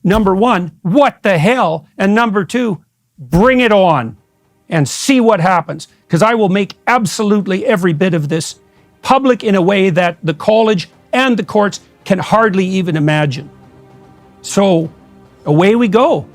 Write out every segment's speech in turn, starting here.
number one, what the hell? And number two, bring it on and see what happens. Because I will make absolutely every bit of this public in a way that the college and the courts can hardly even imagine. So, away we go.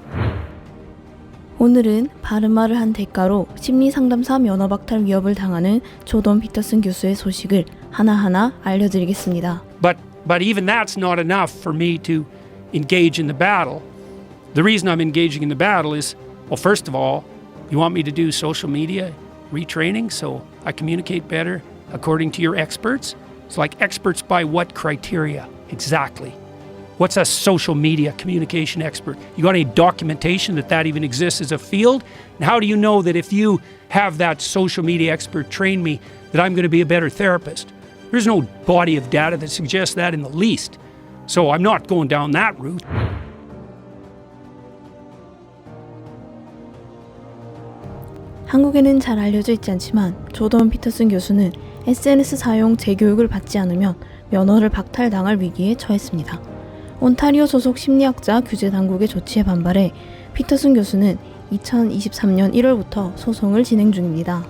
오늘은 바른말을 한 대가로 심리상담사 면허박탈 위협을 당하는 조던 피터슨 교수의 소식을 하나하나 알려드리겠습니다. But even that's not enough for me to engage in the battle. The reason I'm engaging in the battle is, well, first of all, you want me to do social media retraining so I communicate better according to your experts? It's like experts by what criteria exactly? What's a social media communication expert? You got any documentation that even exists as a field? And how do you know that if you have that social media expert train me, that I'm going to be a better therapist? There's no body of data that suggests that in the least. So I'm not going down that route. 한국에는 잘 알려져 있지 않지만 조던 피터슨 교수는 SNS 사용 재교육을 받지 않으면 면허를 박탈당할 위기에 처했습니다. 온타리오 소속 심리학자 규제 당국의 조치에 반발해 피터슨 교수는 2023년 1월부터 소송을 진행 중입니다.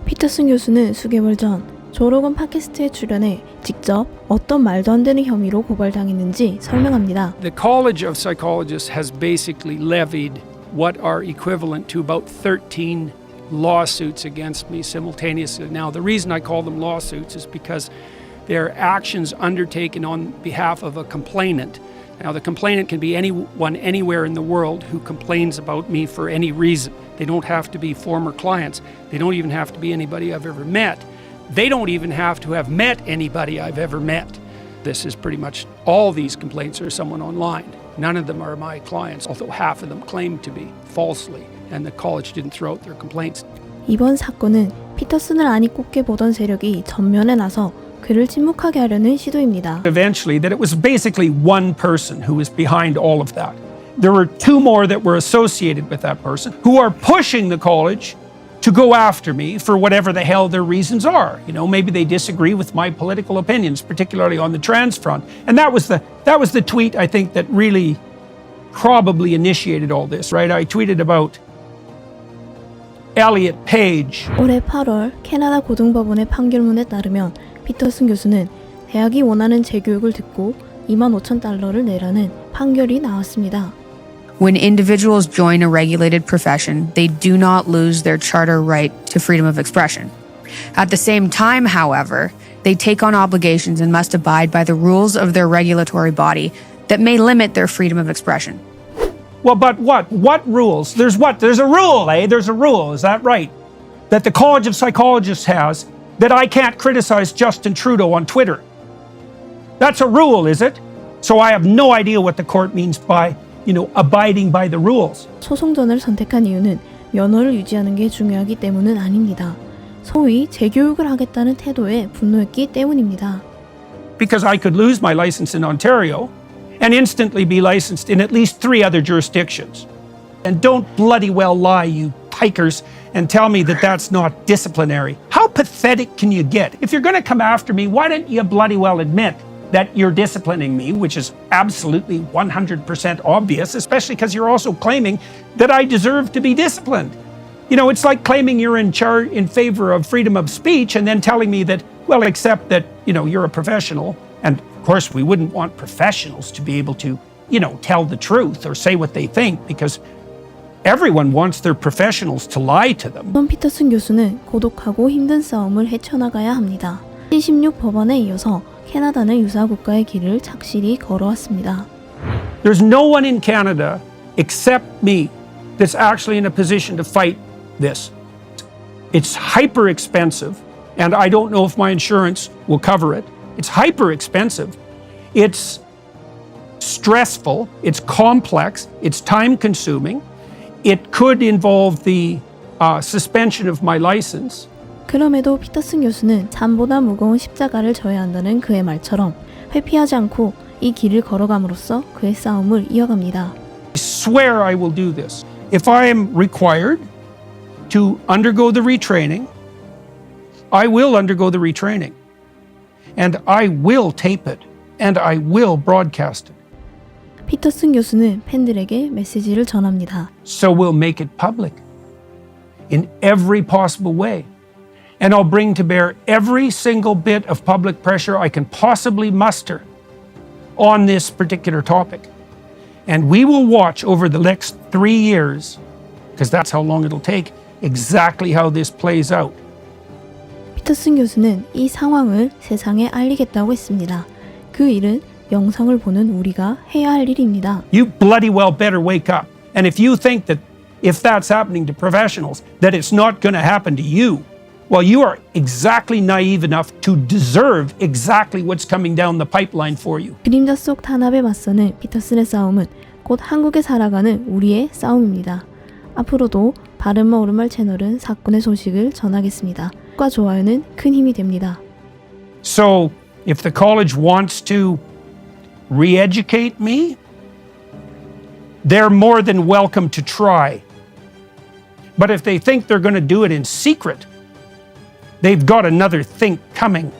피터슨 교수는 수개월 전 조로건 팟캐스트에 출연해 직접 어떤 말도 안 되는 혐의로 고발당했는지 설명합니다. The College of Psychologists has basically levied what are equivalent to about 13 lawsuits against me simultaneously. Now, the reason I call them lawsuits is because they're actions undertaken on behalf of a complainant. Now, the complainant can be anyone anywhere in the world who complains about me for any reason. They don't have to be former clients. They don't even have to be anybody I've ever met. They don't even have to have met anybody I've ever met. This is pretty much all these complaints are someone online. None of them are my clients, although half of them claim to be falsely, and the college didn't throw out their complaints. 이번 사건은 피터슨을 안이 꼽게 보던 세력이 전면에 나서 그를 침묵하게 하려는 시도입니다. Eventually, that it was basically one person who was behind all of that. There were two more that were associated with that person who are pushing the college to go after me for whatever the hell their reasons are. You know, maybe they disagree with my political opinions, particularly on the trans front. And that was the tweet, I think, that really probably initiated all this, right? I tweeted about Elliot Page. 올해 8월 캐나다 고등법원의 판결문에 따르면 피터슨 교수는 대학이 원하는 재교육을 듣고 25,000달러를 내라는 판결이 나왔습니다. When individuals join a regulated profession, they do not lose their charter right to freedom of expression. At the same time, however, they take on obligations and must abide by the rules of their regulatory body that may limit their freedom of expression. Well, but what? What rules? There's what? There's a rule, eh? There's a rule, is that right? That the College of Psychologists has that I can't criticize Justin Trudeau on Twitter. That's a rule, is it? So I have no idea what the court means by, abiding by the rules. 소송전을 선택한 이유는 면허를 유지하는 게 중요하기 때문은 아닙니다. 소위 재교육을 하겠다는 태도에 분노했기 때문입니다. Because I could lose my license in Ontario and instantly be licensed in at least 3 other jurisdictions. And don't bloody well lie, you pikers, and tell me that that's not disciplinary. How pathetic can you get? If you're going to come after me, why don't you bloody well admit that you're disciplining me, which is absolutely 100% obvious, especially because you're also claiming that I deserve to be disciplined. It's like claiming you're in favor of freedom of speech and then telling me that, well, except that, you're a professional. And of course, we wouldn't want professionals to be able to, tell the truth or say what they think, because everyone wants their professionals to lie to them. 조던 피터슨 교수는 고독하고 힘든 싸움을 헤쳐나가야 합니다. 16 법안에 이어서 캐나다는 유사 국가의 길을 착실히 걸어왔습니다. There's no one in Canada except me that's actually in a position to fight this. It's hyper expensive, and I don't know if my insurance will cover it. It's hyper expensive. It's stressful. It's complex. It's time consuming. It could involve the suspension of my license. 그럼에도 피터슨 교수는 산보다 무거운 십자가를 져야 한다는 그의 말처럼 회피하지 않고 이 길을 걸어감으로써 그의 싸움을 이어갑니다. I swear I will do this. If I am required to undergo the retraining, I will undergo the retraining. And I will tape it. And I will broadcast it. 피터슨 교수는 팬들에게 메시지를 전합니다. So we'll make it public in every possible way. And I'll bring to bear every single bit of public pressure I can possibly muster on this particular topic. And we will watch over the next 3 years, because that's how long it'll take, exactly how this plays out. 피터슨 교수는 이 상황을 세상에 알리겠다고 했습니다. 그 일은 영상을 보는 우리가 해야 할 일입니다. You bloody well better wake up. And if you think that if that's happening to professionals, that it's not going to happen to you, well, you are exactly naive enough to deserve exactly what's coming down the pipeline for you. 그림자 속 탄압에 맞서는 피터슨의 싸움은 곧 한국에 살아가는 우리의 싸움입니다. 앞으로도 바른말 오른말 채널은 사건의 소식을 전하겠습니다. 구독과 좋아요는 큰 힘이 됩니다. So, if the college wants to re-educate me, they're more than welcome to try. But if they think they're going to do it in secret, they've got another think coming.